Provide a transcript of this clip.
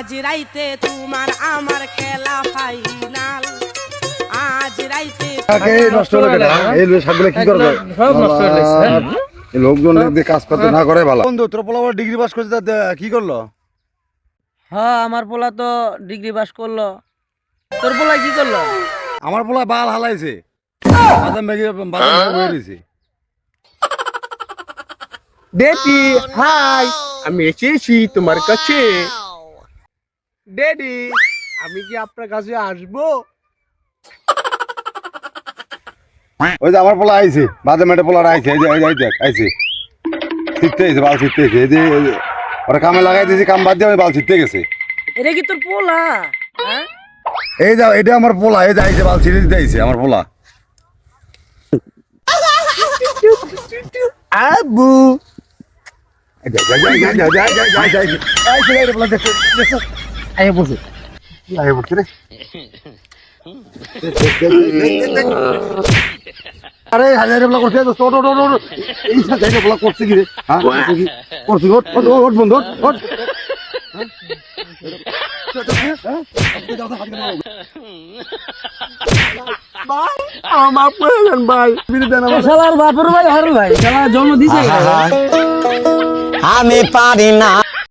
আজ রাইতে তোমার আমার খেলা ফাইনাল। আজ রাইতে নষ্ট হলো কেন? এই শাকগুলো কি করবে? সব নষ্ট হয়ে গেছে। এই লোকজন যদি কাজ করতে না করে ভালো। বন্ধু তোর পোলা ডিগ্রি পাস করছে তা কি করলো? হ্যাঁ, আমার পোলা তো ডিগ্রি পাস করলো। তোর পোলা কি করলো? আমার পোলা বাল হালাইছে, বাদাম মেঘে বয়ে দিছে। ড্যাডি হাই, আমি এসেছি তোমার কাছে। ড্যাডি, আমি কি আপনার কাছে আসবো? ওই যে আমার পোলা আইছে, বাদাম মেটে পোলা আইছে, এই যে দেখ আইছে, ছিটতে আইছে, বাল ছিটতে আইছে। এই যে ওরা কামে লাগাই দিয়েছে, কাম বাদ দিয়ে আমি বাল ছিটতে গেছে। এটা কি তোর পোলা? হ্যাঁ, এই যা এটা আমার পোলা, এই যে আইছে, বাল ছিটে দিতে আইছে আমার পোলা। আবু আরে হাজারে বলা করছে তো ওট ওট ওট এই হাজারে বলা করছে কি রে? হ্যাঁ করছি ওট ওট ওট বন্ধু ওট ওট ভাই, আমার প্রয়োজন ভাই, বিদায় আমার শালার বাপের ভাই হারুন ভাই, শালা জন্ম দিছে। আমি পারি না।